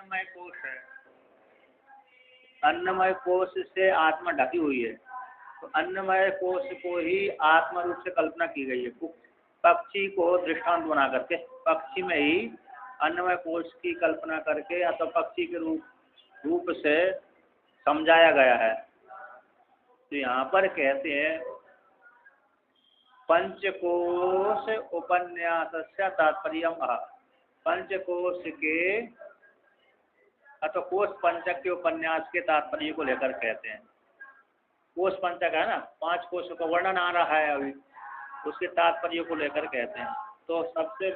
अन्नमय कोश है, अन्नमय कोश से आत्मा ढकी हुई है, तो अन्नमय कोश को ही आत्मा रूप से कल्पना की गई है। पक्षी को दृष्टांत बना करके, पक्षी में ही अन्नमय कोश की कल्पना करके या तो पक्षी के रूप से समझाया गया है। तो यहाँ पर कहते हैं पंचकोश उपन्यासस्य तात्पर्यम आह। पंचकोश के अथवा कोश पंचक के उपन्यास के तात्पर्य को लेकर कहते हैं। कोश पंचक है ना, 5 कोशों का वर्णन आ रहा है अभी, उसके तात्पर्य को लेकर कहते हैं। तो सबसे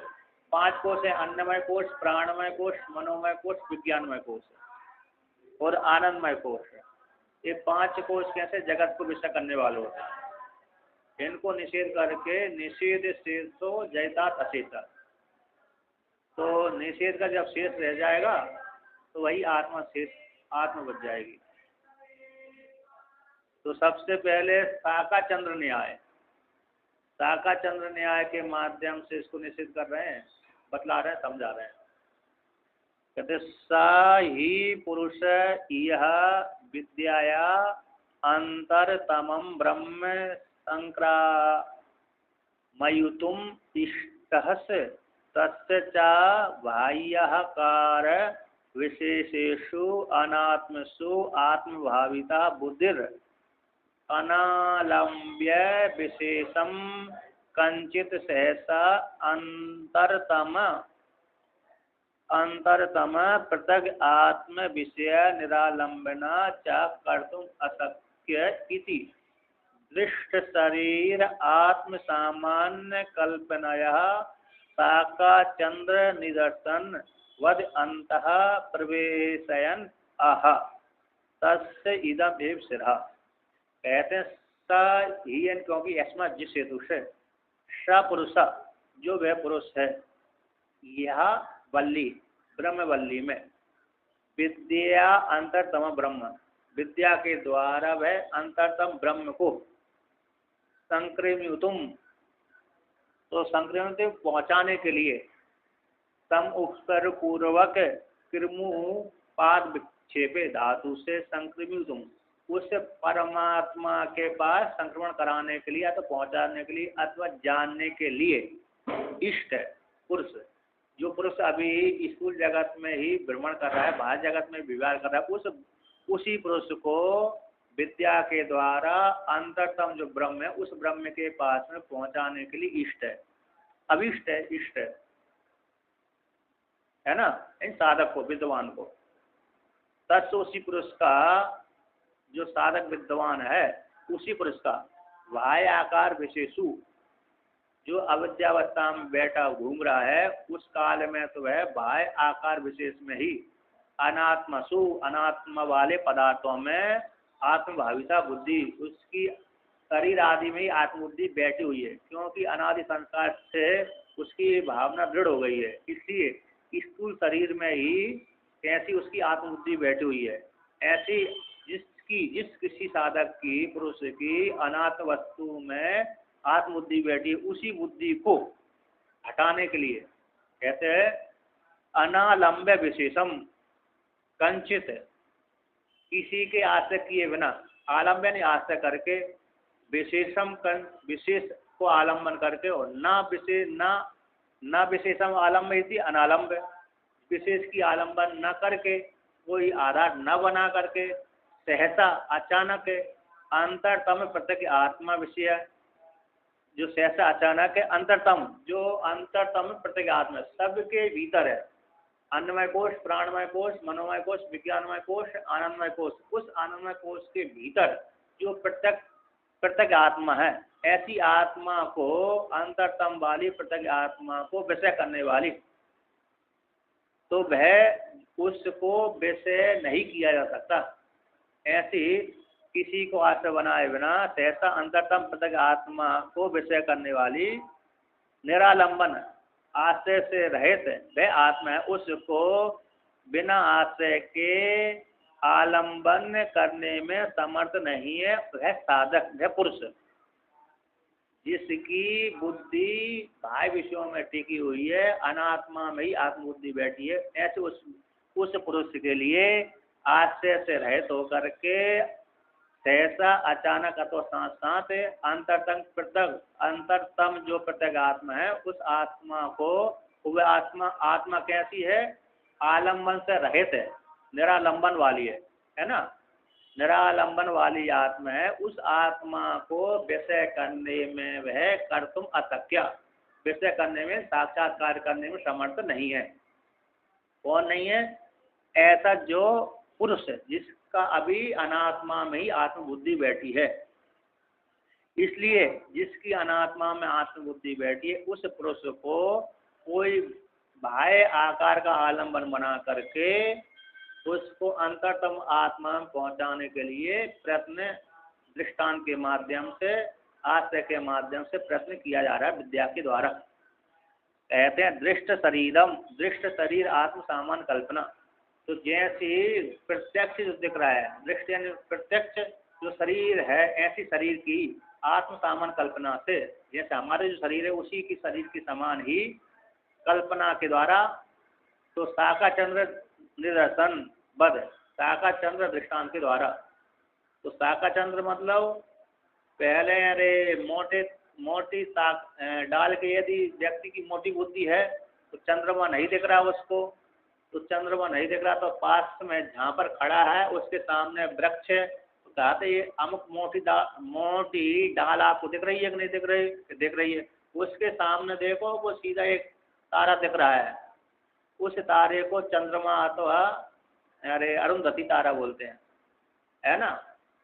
5 कोश है, अन्नमय कोश, प्राणमय कोश, मनोमय कोश, विज्ञानमय कोश और आनंदमय कोश है। ये 5 कोश कैसे जगत को विषय करने वाले होते हैं। इनको निषेध करके निषेध शेष तो जयतात अशेषा, तो निषेध का जब शेष रह जाएगा तो वही आत्मा शेष आत्मा बच जाएगी। तो सबसे पहले शाखा चंद्र न्याय, शाखा चंद्र न्याय के माध्यम से इसको निषेध कर रहे हैं, बतला रहे हैं, समझा रहे हैं। कहते सा ही पुरुष यह विद्याया अंतरतमं ब्रह्म संक्रामयितुम् इष्टः तस्य च बाह्यः कार विशेषेषु अनात्मसु आत्मभाविता बुद्धिर अनालम्ब्य विशेषम कंचित सहसा अंतरतम पृथग आत्म विषय निरालंबना च कर्तुम अशक्य इति दृष्ट शरीर आत्म सामान्य कल्पनया शाखा चंद्र निदर्शन वद अंतः प्रवेशयन आह तस्य इदम एव सिरहा। कहते हैं स ही, क्योंकि अस्मा जिस हेतु से स पुरुष, जो वह पुरुष है, यह वल्ली ब्रह्म वल्ली में विद्या अंतरतम ब्रह्म, विद्या के द्वारा वह अंतरतम ब्रह्म को संक्रामितुम, तो संक्रामित पहुंचाने के लिए सम उपसर्ग पूर्वक कृमु पाद विक्षेपे धातु से संक्रामितुम, उस परमात्मा के पास संक्रमण कराने के लिए या तो पहुंचाने के लिए अथवा जानने के लिए इष्ट है पुरुष। जो पुरुष अभी स्थूल जगत में ही भ्रमण कर रहा है, बाहर जगत में विवाह कर रहा है, उसी पुरुष को विद्या के द्वारा अंतरतम जो ब्रह्म है उस ब्रह्म के पास में पहुंचाने के लिए इष्ट है, अभिष्ट है, इष्ट है ना, इन साधक को, विद्वान को। तत्व उसी पुरुष का, जो साधक विद्वान है उसी पुरुष का बाह्य आकार विशेषु, जो अविद्यावस्था में बैठा घूम रहा है उस काल में तो वह बाह्य आकार विशेष में ही अनात्मसु, अनात्मा वाले पदार्थों में आत्मभाविता बुद्धि, उसकी शरीर आदि में ही आत्मबुद्धि बैठी हुई है, क्योंकि अनादि संस्कार से उसकी भावना दृढ़ हो गई है। इसलिए स्थूल शरीर में ही कैसी उसकी आत्मबुद्धि बैठी हुई है, ऐसी जिस किसी साधक की, पुरुष की अनात्म वस्तु में आत्मबुद्धि बैठी, उसी बुद्धि को हटाने के लिए कहते हैं अनालंब्य विशेषम कंचित, किसी के आश्रय किए बिना, आलम्बन आश्रय करके, विशेषम विशेष को आलम्बन करके, और न विशेषम आलम्ब इति अनालंब, विशेष की आलम्बन न करके, कोई आधार न बना करके, सहसा अचानक अंतरतम प्रत्यक्ष आत्मा विषय, जो सहसा अचानक है, अंतरतम, जो अंतरतम प्रत्यक्ष आत्मा सबके भीतर है, अन्नमय कोश, प्राणमय कोश, मनोमय कोश, विज्ञानमय कोश, आनंदमय कोश, उस आनंदमय कोश के भीतर जो प्रत्यक्ष आत्मा है, ऐसी आत्मा को, अंतरतम वाली प्रत्यक्ष आत्मा को विषय करने वाली, तो वह उसको विषय नहीं किया जा सकता। ऐसी किसी को आश्रय बनाए बिना सहसा अंतरतम प्रत्यक्ष आत्मा को विषय करने वाली, निरालंबन आश्रय से रहित वह आत्मा है, उसको बिना आश्रय के आलंबन करने में समर्थ नहीं है वह साधक, वह पुरुष, जिसकी बुद्धि बाह्य विषयों में टिकी हुई है, अनात्मा में ही आत्मबुद्धि बैठी है, ऐसे उस पुरुष के लिए आश्रय से रहित होकर के सहसा अचानक अथवा साथ साथ अंतरतम पृथक अंतरतम जो पृथक आत्मा है उस आत्मा को, वह आत्मा कैसी है? आलम्बन से रहित है, निरालंबन वाली है ना। निरालंबन वाली आत्मा है, उस आत्मा को विषय करने में वह कर्तुम अशक्य, विषय करने में, साक्षात्कार करने में समर्थ नहीं है। कौन नहीं है? ऐसा जो पुरुष है जिसका अभी अनात्मा में ही आत्मबुद्धि बैठी है। इसलिए जिसकी अनात्मा में आत्मबुद्धि बैठी है उस पुरुष को कोई बाह्य आकार का आलंबन बना करके उसको अंतरतम आत्मा में पहुंचाने के लिए प्रयत्न दृष्टांत के माध्यम से, आश्रय के माध्यम से प्रयत्न किया जा रहा है विद्या के द्वारा। कहते हैं दृष्ट शरीरम, दृष्ट शरीर आत्म सामान कल्पना। तो जैसे प्रत्यक्ष जो दिख रहा है, दृष्टि यानी प्रत्यक्ष जो शरीर है, ऐसी शरीर की आत्म सामान कल्पना से, जैसे हमारे जो शरीर है उसी की शरीर की समान ही कल्पना के द्वारा, तो शाखा चंद्र निदर्शन बद, शाखा चंद्र दृष्टांत के द्वारा। तो शाखा चंद्र मतलब पहले अरे मोटी डाल के यदि व्यक्ति की मोटी बुद्धि है तो चंद्रमा नहीं दिख रहा उसको, तो चंद्रमा नहीं दिख रहा तो पास में जहाँ पर खड़ा है उसके सामने वृक्ष है, तो कहते ये अमुक मोटी डाल आपको दिख रही है कि नहीं दिख रही? दिख रही है। उसके सामने देखो वो सीधा एक तारा दिख रहा है, उस तारे को चंद्रमा अथवा अरे अरुंधति तारा बोलते हैं, है ना।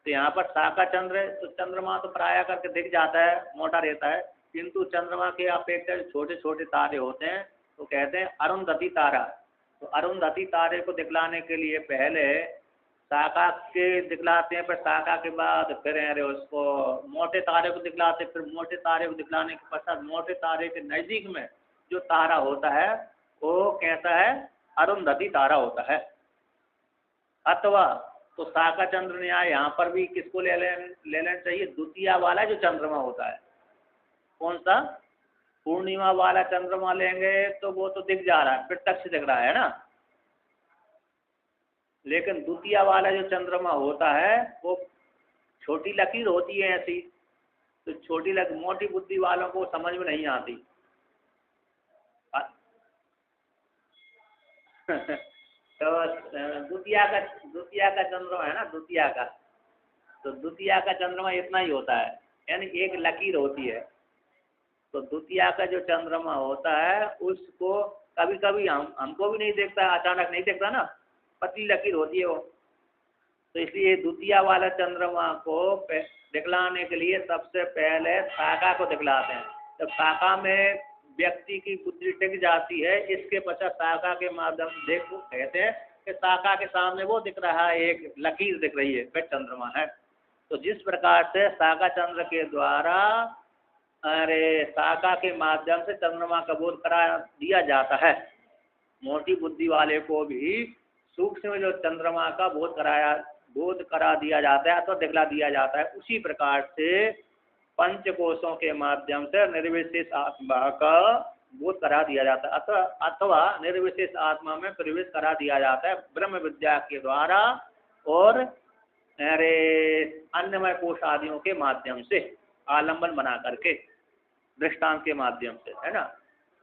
तो यहाँ पर शाखा चंद्र है, तो चंद्रमा तो प्राय करके दिख जाता है, मोटा रहता है, किंतु चंद्रमा के अपेक्षा छोटे छोटे तारे होते हैं तो कहते हैं अरुंधति तारा। तो अरुंधति तारे को दिखलाने के लिए पहले शाखा के दिखलाते हैं, फिर शाखा के बाद फिर अरे उसको मोटे तारे को दिखलाते हैं, फिर मोटे तारे को दिखलाने के पश्चात मोटे तारे के नज़दीक में जो तारा होता है वो कैसा है? अरुंधति तारा होता है। अथवा तो शाखा चंद्र न्याय यहाँ पर भी किसको ले लेना चाहिए? द्वितीय वाला जो चंद्रमा होता है। कौन सा? पूर्णिमा वाला चंद्रमा लेंगे तो वो तो दिख जा रहा है, प्रत्यक्ष दिख रहा है ना, लेकिन द्वितीय वाला जो चंद्रमा होता है वो छोटी लकीर होती है ऐसी, तो छोटी मोटी बुद्धि वालों को समझ में नहीं आती। तो द्वितीय का चंद्रमा है ना, द्वितीय का, तो द्वितीय का चंद्रमा इतना ही होता है, यानी एक लकीर होती है। तो द्वितीय का जो चंद्रमा होता है उसको कभी कभी हमको भी नहीं देखता, अचानक नहीं देखता ना, पतली लकीर होती है वो। तो इसलिए द्वितीय वाला चंद्रमा को दिखलाने के लिए सबसे पहले शाखा को दिखलाते हैं। जब शाखा में व्यक्ति की बुद्धि टिक जाती है, इसके पश्चात शाखा के माध्यम से देखो, कहते हैं कि शाखा के सामने वो दिख रहा है, एक लकीर दिख रही है, फिर चंद्रमा है। तो जिस प्रकार से शाखा चंद्र के द्वारा अरे शाखा के माध्यम से चंद्रमा का बोध करा दिया जाता है, मोटी बुद्धि वाले को भी सूक्ष्म जो चंद्रमा का बोध करा दिया जाता है, तो दिखला दिया जाता है। उसी प्रकार से पंचकोशों के माध्यम से निर्विशेष आत्मा का बोध करा दिया जाता है, अथवा निर्विशेष आत्मा में प्रवेश करा दिया जाता है ब्रह्म विद्या के द्वारा और अरे अन्नमय कोश आदियों के माध्यम से, आलंबन बना करके, दृष्टांत के माध्यम से, है ना।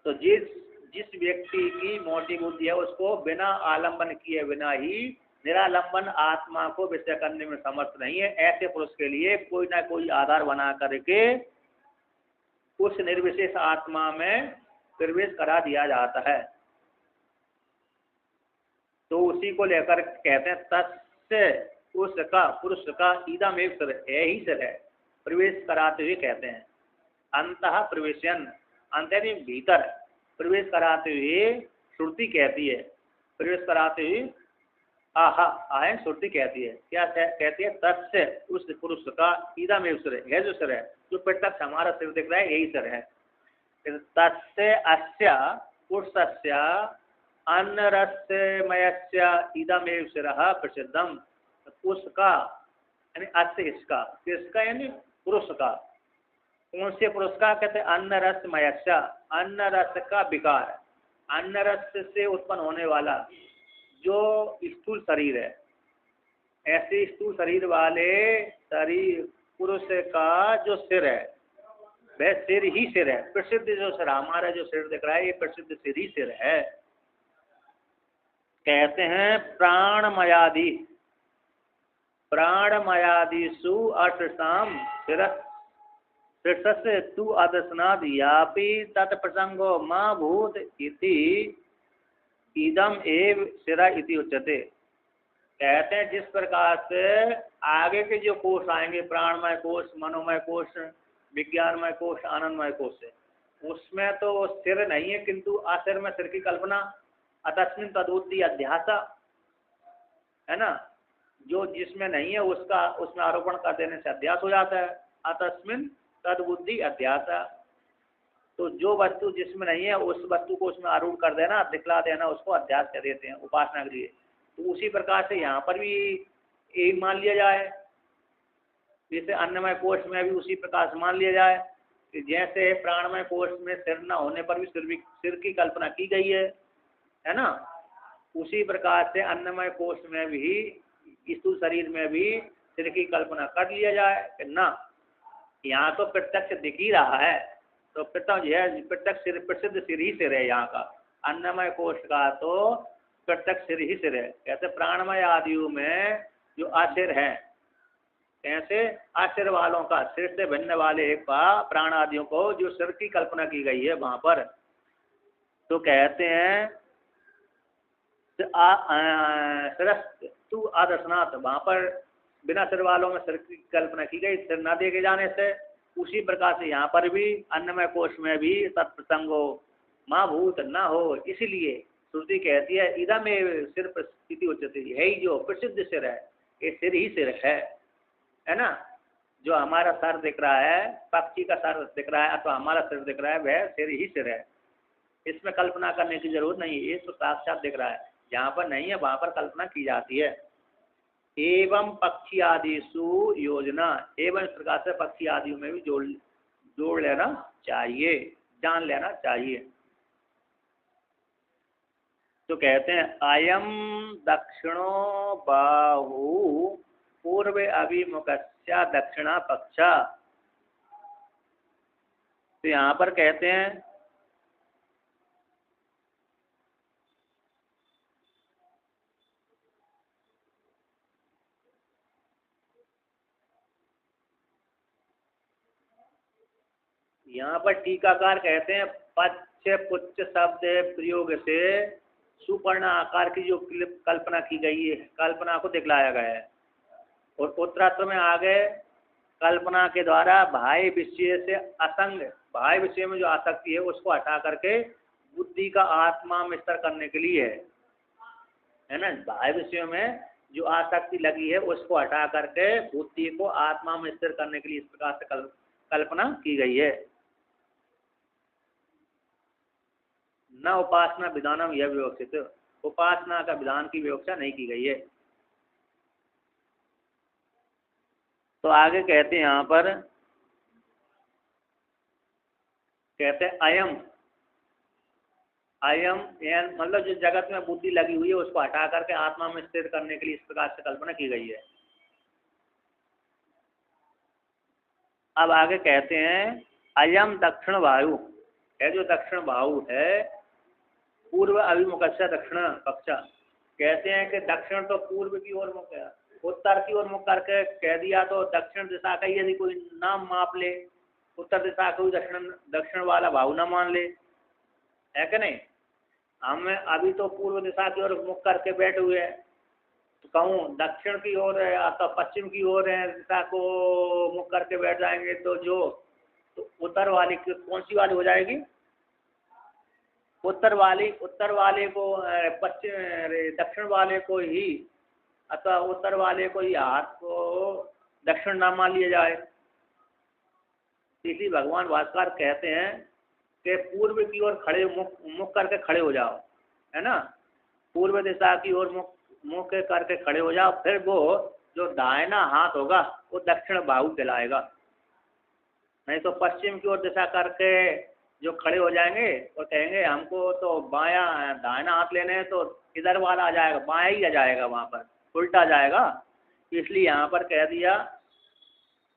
तो जिस व्यक्ति की मोटी बुद्धि है उसको बिना आलंबन किए बिना ही निरालंबन आत्मा को विषय करने में समर्थ नहीं है, ऐसे पुरुष के लिए कोई ना कोई आधार बना करके उस निर्विशेष आत्मा में प्रवेश करा दिया जाता है। तो उसी को लेकर कहते हैं तस्य, उसका पुरुष का ईदम एक सिर है ही सिर है, प्रवेश कराते हुए कहते हैं अंतः प्रवेशन, अंत भीतर प्रवेश कराते हुए श्रुति कहती है, प्रवेश कराते हुए आहे श्रुति कहती है। क्या कहती है? तस्य, उस पुरुष का ईदम एक सिर है, जो सिर है, जो प्रत्यक्ष हमारा सिर दिख रहा है यही सिर है। तस्य अस्य पुरुषस्य अन्नरस्यमयस्य इदमेव शिरः प्रसिद्धम। उसका यानी अस्य, इसका, किसका यानी पुरुष का। कौन से पुरुष का? कहते हैं अन्न रसमयस्य, अन्न रस का विकार, अन्न रस से उत्पन्न होने वाला जो स्थूल शरीर है, ऐसे स्थूल शरीर वाले शरीर पुरुष का जो सिर है वह सिर ही सिर है। प्रसिद्ध जो सिर हमारा जो सिर दिख रहा है ये प्रसिद्ध सिर ही सिर है। कहते हैं प्राणमयादि, प्राणमयादिषु अर्थसाम शीर्षस्य तु आदर्शनाद यापि तत्प्रसंगो मा भूत इति इदम एव सिरा इति उच्यते। कहते हैं जिस प्रकार से आगे के जो कोष आएंगे, प्राणमय कोष, मनोमय कोष, विज्ञानमय कोष, आनंदमय कोष है, उसमें तो सिर नहीं है, किंतु आसिर में सिर की कल्पना, अतस्मिन तद्बुद्धि अध्यास है ना, जो जिसमें नहीं है उसका उसमें आरोपण कर देने से अध्यास हो जाता है। अतस्मिन तद्बुद्धि अध्यास, तो जो वस्तु जिसमें नहीं है उस वस्तु को उसमें आरूढ़ कर देना, दिखला देना, उसको अध्यास कह देते हैं उपासना के लिए। तो उसी प्रकार से यहाँ पर भी एक मान लिया जाए, जैसे अन्नमय कोष में भी उसी प्रकार से मान लिया जाए कि जैसे प्राणमय कोष में सिर न होने पर भी सिर की कल्पना की गई है ना, उसी प्रकार से अन्नमय कोष में भी स्थूल शरीर में भी सिर की कल्पना कर लिया जाए कि ना, यहाँ तो प्रत्यक्ष दिख ही रहा है, तो प्रत्यक्ष सिर प्रसिद्ध सिर ही सिर है यहाँ का, अन्नमय कोष का तो प्रत्यक्ष सिर ही सिर है। कैसे प्राणमय आदियों में जो आसिर है, कैसे आसिर वालों का सिर से भिन्न वाले एक प्राण आदियों को जो सिर की कल्पना की गई है वहां पर, तो कहते हैं तू आदर्शनाथ, वहां पर बिना सिर वालों में सिर की कल्पना की गई, सिर न देखे जाने से। उसी प्रकार से यहाँ पर भी अन्नमय कोष में भी तत्प्रसंग हो, माँ भूत न हो, इसलिए श्रुति कहती है इदम सिर स्थिति उच्चते, यही जो प्रसिद्ध सिर है ये सिर ही सिर है ना। जो हमारा सर दिख रहा है, पक्षी का सर दिख रहा है अथवा हमारा सिर दिख रहा है, वह सिर ही सिर है, इसमें कल्पना करने की जरूरत नहीं है, ये तो साक्षात दिख रहा है। जहाँ पर नहीं है वहाँ पर कल्पना की जाती है। एवं पक्षी आदिषु योजना, एवं इस प्रकार से पक्षी आदियों में भी जोड़ लेना चाहिए, जान लेना चाहिए। तो कहते हैं अयम दक्षिणो बाहु पूर्व अभिमुखस्य दक्षिणा पक्षा। तो यहाँ पर कहते हैं यहाँ पर टीकाकार कहते हैं पच्च पुच्छ शब्द प्रयोग से सुपर्ण आकार की जो कल्पना की गई है, कल्पना को दिखलाया गया है। और उत्तरार्थ में आगे कल्पना के द्वारा बाह्य विषय से असंग, बाह्य विषय में जो आसक्ति है उसको हटा करके बुद्धि का आत्मा में स्थिर करने के लिए है ना, बाह्य विषयों में जो आसक्ति लगी है उसको हटा करके बुद्धि को आत्मा में स्थिर करने के लिए इस प्रकार से कल्पना की गई है। न उपासना विधानम यह विवक्षित, उपासना का विधान की विवक्षा नहीं की गई है। तो आगे कहते हैं यहाँ पर, कहते हैं अयम, अयम मतलब जो जगत में बुद्धि लगी हुई है उसको हटा करके आत्मा में स्थिर करने के लिए इस प्रकार से कल्पना की गई है। अब आगे कहते हैं अयम दक्षिण वायु है, जो दक्षिण वायु है पूर्व अभिमुखस्य दक्षिण पक्षा। कहते हैं कि दक्षिण तो पूर्व की ओर मुख है, उत्तर की ओर मुख करके कह दिया तो दक्षिण दिशा का यदि कोई नाम माप ले, उत्तर दिशा को दक्षिण वाला भाव न मान ले, है कि नहीं। हम अभी तो पूर्व दिशा की ओर मुख करके बैठे हुए हैं, तो कहूँ दक्षिण की ओर है अथवा पश्चिम की ओर है दिशा को मुख करके बैठ जाएंगे तो जो तो उत्तर वाली कौन सी वाली हो जाएगी, उत्तर वाले को पश्चिम दक्षिण वाले को ही अथवा उत्तर वाले को ही हाथ को दक्षिण नाम मान लिया जाए। इसलिए भगवान भास्कर कहते हैं कि पूर्व की ओर खड़े मुख करके खड़े हो जाओ, है ना, पूर्व दिशा की ओर मुख करके खड़े हो जाओ, फिर वो जो दाहिना हाथ होगा वो दक्षिण बाहु कहलाएगा। नहीं तो पश्चिम की ओर दिशा करके जो खड़े हो जाएंगे और कहेंगे हमको तो बायां दाहिना हाथ लेने हैं तो इधर वाला आ जाएगा, बाएं ही आ जाएगा, वहाँ पर उल्टा आ जाएगा। इसलिए यहाँ पर कह दिया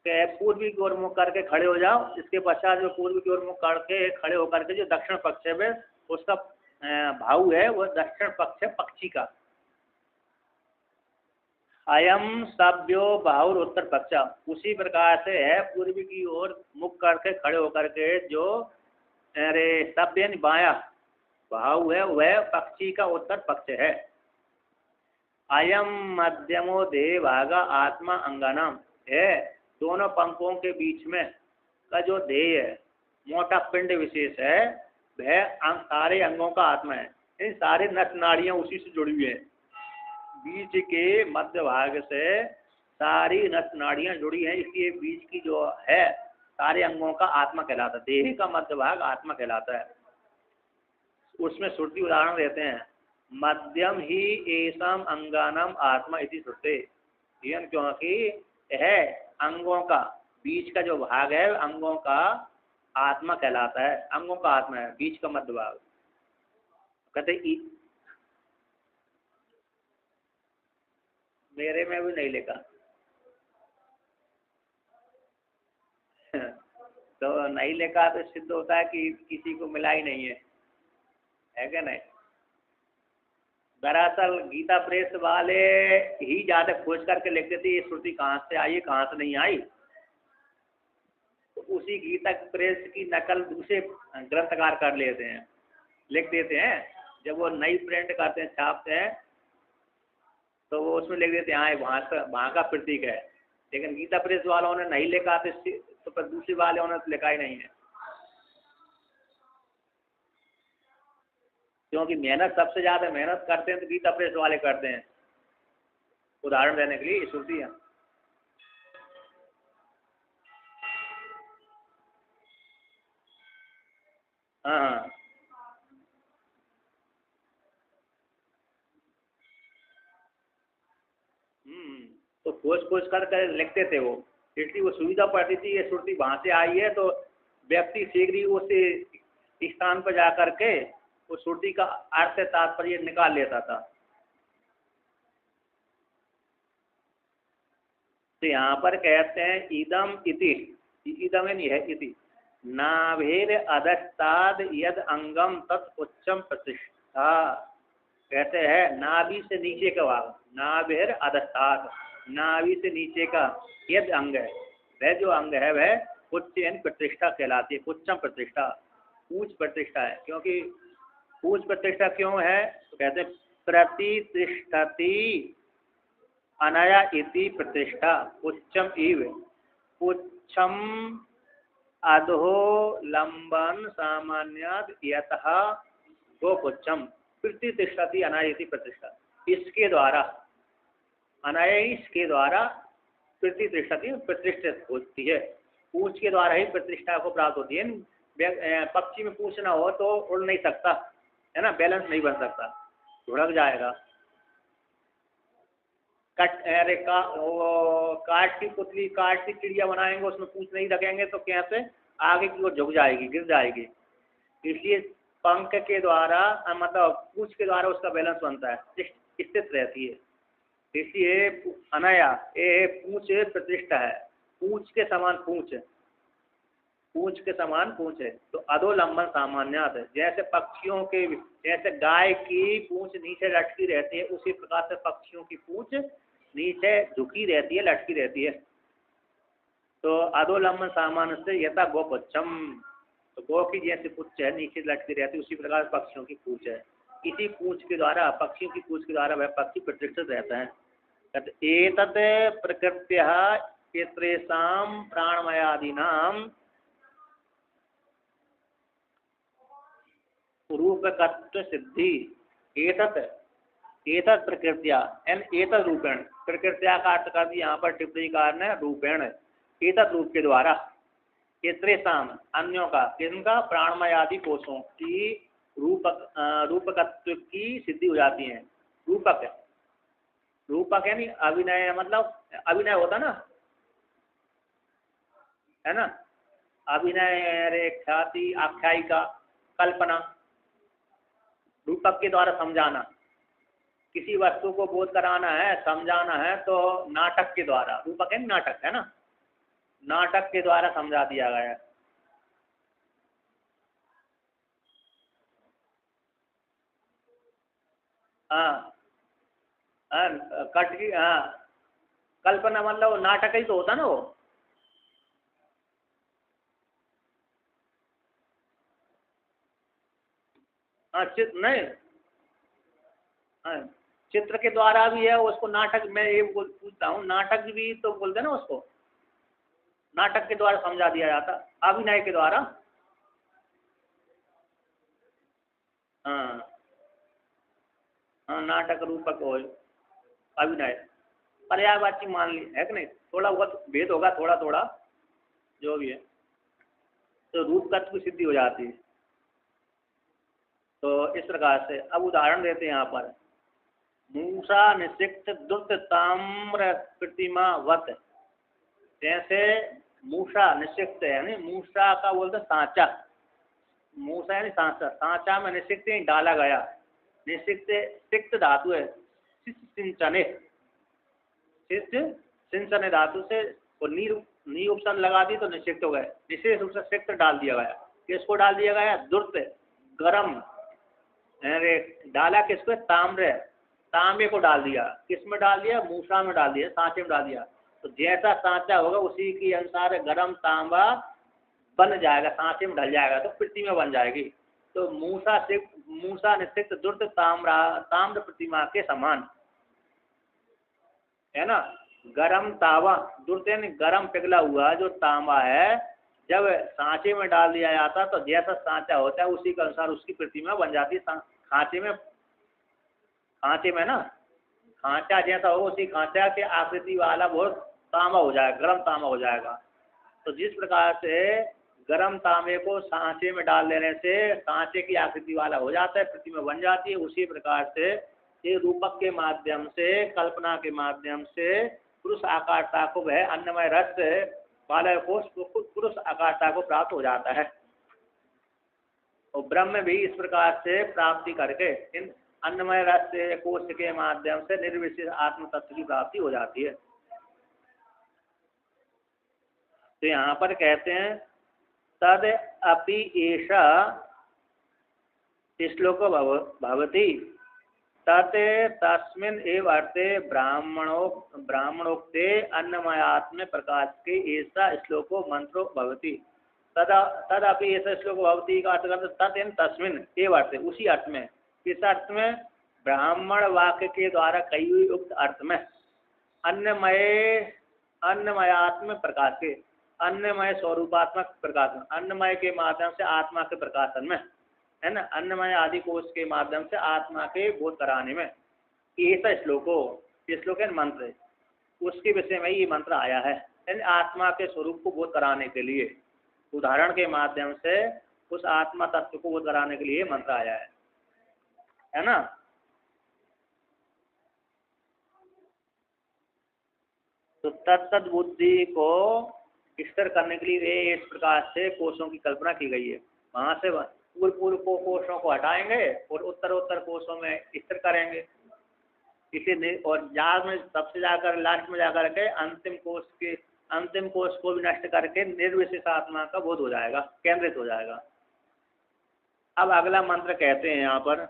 कि पूर्वी की ओर मुख करके खड़े हो जाओ। इसके पश्चात जो पूर्वी की ओर मुख करके खड़े होकर के जो दक्षिण पक्ष है उसका भाव है वो दक्षिण पक्ष है पक्षी का। अयम सभ्यो बाहुर उत्तर पक्ष, उसी प्रकार से है पूर्वी की ओर मुख करके खड़े होकर के जो अरे सभ्य बाया भाव है वह पक्षी का उत्तर पक्ष है। अयम मध्यमो देह भागा आत्मा अंगनम है, दोनों पंखों के बीच में का जो देह है मोटा पिंड विशेष है वह सारे अंगों का आत्मा है। इन सारे नस नाड़ियाँ उसी से जुड़ी हुई हैं। बीज के मध्य भाग से सारी नस नाड़ियाँ जुड़ी हैं, इसलिए बीज की जो है सारे अंगों का आत्मा कहलाता है। देह का मध्य भाग आत्मा कहलाता है। उसमें श्रुति उदाहरण देते हैं, मध्यम ही एसम अंगानम आत्मा इति श्रुते, क्योंकि है अंगों का बीच का जो भाग है अंगों का आत्मा कहलाता है। अंगों का आत्मा है बीच का मध्य भाग। कहते मेरे में भी नहीं लिखा तो नहीं लिखा तो सिद्ध होता है कि किसी को मिला ही नहीं है क्या नहीं। दरअसल गीता प्रेस वाले ही ज्यादा खोज करके लिखते थे ये श्रुति कहाँ से आई कहाँ से नहीं आई। तो उसी गीता प्रेस की नकल दूसरे ग्रंथकार कर लेते हैं, लिख देते हैं। जब वो नई प्रिंट करते हैं छापते हैं तो वो उसमें लिख देते हैं हाँ वहाँ का प्रतीक है। लेकिन गीता प्रेस वालों ने नहीं लिखा तो पर दूसरे वालों ने तो लिखा ही नहीं है, क्योंकि मेहनत सबसे ज्यादा मेहनत करते हैं तो गीता प्रेस वाले करते हैं। उदाहरण देने के लिए श्रुति है। हाँ तो खोज कर लिखते थे वो, इसलिए वो सुविधा पड़ती थी। ये श्रुति वहां से आई है तो व्यक्ति शीघ्र ही उस स्थान पर जा करके उस श्रुति का अर्थ तात्पर्य निकाल लेता था। तो यहाँ पर कहते हैं इदम इति, इदम नहीं है इति, नाभेर अधस्ताद यद अंगम तत् उच्चम प्रतिष्ठा। कहते हैं नाभि से नीचे का भाग, नाभेर अधस्ताद, नाभि से नीचे का यद अंग है वह जो अंग है वह उच्च यानी प्रतिष्ठा कहलाती है। उच्चम प्रतिष्ठा ऊंच प्रतिष्ठा है। क्योंकि ऊंच प्रतिष्ठा क्यों है तो कहते हैं प्रतिष्ठति अनया इति प्रतिष्ठा उच्चम इव, उच्चम अधो लंबन सामान्याद यतः गोपुच्छम प्रतिष्ठति अनया इति प्रतिष्ठा। इसके द्वारा अनया इसके द्वारा प्रतिष्ठति प्रतिष्ठित होती है। पूंछ के द्वारा ही प्रतिष्ठा को प्राप्त होती है। पक्षी में पूंछ ना हो तो उड़ नहीं सकता है ना, बैलेंस नहीं बन सकता, धुड़क जाएगा। काट की पुतली काट की चिड़िया बनाएंगे उसमें पूंछ नहीं रखेंगे तो कैसे आगे की ओर झुक जाएगी, गिर जाएगी। इसलिए पंख के द्वारा मतलब पूंछ के द्वारा उसका बैलेंस बनता है, स्थित रहती है। इसलिए अनया ये पूंछ प्रतिष्ठा है, पूंछ के समान पूंछ है, पूंछ के समान पूंछ है। तो अधोलंबन सामान्यात है, जैसे पक्षियों के जैसे गाय की पूंछ नीचे लटकी रहती है उसी प्रकार से पक्षियों की पूंछ नीचे झुकी रहती है, लटकी रहती है। तो अधोलंबन सामान्य से यथा गोपुच्छम, तो गो की जैसे पूंछ है नीचे लटकी रहती है उसी प्रकार पक्षियों की पूंछ है। इसी पूंछ के द्वारा पक्षियों की पूंछ के द्वारा वह पक्षी प्रतिष्ठित रहता है। एतत् प्रकृत्या पितृसाम प्राणमयादीनाम रूपकत्व सिद्धि। एतत् प्रकृत्या एन एतत् रूपेण, प्रकृत्या का अर्थ कर दिया यहाँ पर टिप्पणीकार ने रूपेण, एतत् रूप के द्वारा पितृसाम अन्यों का, इनका प्राणमय आदि कोषों की रूपकत्व की सिद्धि हो जाती है। रूपक है, रूपक है नहीं अभिनय, मतलब अभिनय होता ना है ना, अभिनय रे ख्याति आख्यायिका कल्पना, रूपक के द्वारा समझाना। किसी वस्तु को बोध कराना है, समझाना है, तो नाटक के द्वारा, रूपक है नाटक, है ना, नाटक के द्वारा समझा दिया गया है। हाँ हाँ, कटकी, हाँ, कल्पना मतलब वो नाटक ही तो होता ना वो। हाँ चित्र नहीं, हाँ, चित्र के द्वारा भी है उसको नाटक, मैं ये पूछता हूँ, नाटक भी तो बोलते हैं ना उसको, नाटक के द्वारा समझा दिया जाता, अभिनय के द्वारा। हाँ हाँ, नाटक रूपक हो, अभिनय, पर्यायवाची मान ली है कि नहीं, थोड़ा बहुत भेद होगा, थोड़ा थोड़ा जो भी है, तो रूपकत्व की सिद्धि हो जाती है। तो इस प्रकार से अब उदाहरण देते हैं यहाँ पर, मूसा निषिक्त दुर्त ताम्र प्रतिमा वत। जैसे मूसा निषिक्त यानी मूसा का बोलते सांचा, मूसा यानी सांचा, सांचा में निषिक्त डाला गया, निषिक्त सिक्त धातु है, सिंचने, सिक्त सिंचने धातु से, और नी उपसन लगा दी तो निषिक्त हो गए, विशेष रूप से सिक्त डाल दिया गया। किसको डाल दिया गया? दुर्त, गरम, अरे डाला किसको? ताम्र, तांबे को डाल दिया। किस में डाल दिया? मूसा में डाल दिया, सांचे में डाल दिया। तो जैसा सांचा होगा उसी के अनुसार गरम तांबा बन जाएगा, सांचे में ढल जाएगा, तो प्रतिमा बन जाएगी। तो मूसा निषिक्त दुर्त ताम्रा, ताम्र प्रतिमा के समान, है ना। गरम तावा, दुर्त यानी गरम पिघला हुआ जो तांबा है, जब सांचे में डाल दिया जाता तो जैसा सांचा होता है उसी के अनुसार उसकी प्रतिमा बन जाती है। खांचे में, खांचे में ना, खांचा जैसा होगा उसी खांचा के आकृति वाला बहुत तांबा हो जाएगा, गरम तांबा हो जाएगा। तो जिस प्रकार से गरम तांबे को सांचे में डाल देने से सांचे की आकृति वाला हो जाता है, प्रतिमा बन जाती है, उसी प्रकार से ये रूपक के माध्यम से, कल्पना के माध्यम से पुरुष आकारता को, वह अन्नमय रस वाला कोष पुरुष आकारता को प्राप्त हो जाता है। और ब्रह्म भी इस प्रकार से प्राप्ति करके इन अन्नमय रस कोष के माध्यम से निर्विशेष आत्म तत्व की प्राप्ति हो जाती है। तो यहाँ पर कहते हैं तद अपि एषा श्लोक भवति तत् तस्मिन् एव अर्थे ब्राह्मणोक्ते अन्नमयात्म प्रकाश के ऐसा श्लोको मंत्रो भवति। तदपि ऐसा श्लोक भवति का अर्थ करते तत् तस्मिन् एव अर्थे, उसी अर्थ में। किस अर्थ में? ब्राह्मण वाक्य के द्वारा कही हुई उक्त अर्थ में, अन्नमयात्म प्रकाश के, अन्नमय स्वरूपात्मक प्रकाशन, अन्नमय के माध्यम से आत्मा के प्रकाशन में, है ना, अन्नमय आदि कोष के माध्यम से आत्मा के बोध कराने में। ऐसा श्लोको, ये श्लोक है मंत्र, उसके विषय में ये मंत्र आया है, यानी आत्मा के स्वरूप को बोध कराने के लिए, उदाहरण के माध्यम से उस आत्मा तत्व को बोध कराने के लिए मंत्र आया है ना। तो तत्त बुद्धि को स्थिर करने के लिए इस प्रकार से कोषों की कल्पना की गई है। वहां से पूर्व कोषों को हटाएंगे और उत्तर कोषों में स्थिर करेंगे। इसी और जाग में सबसे जाकर लास्ट में जाकर के अंतिम कोष को भी नष्ट करके निर्विशेष आत्मा का बोध हो जाएगा, केंद्रित हो जाएगा। अब अगला मंत्र कहते हैं यहाँ पर,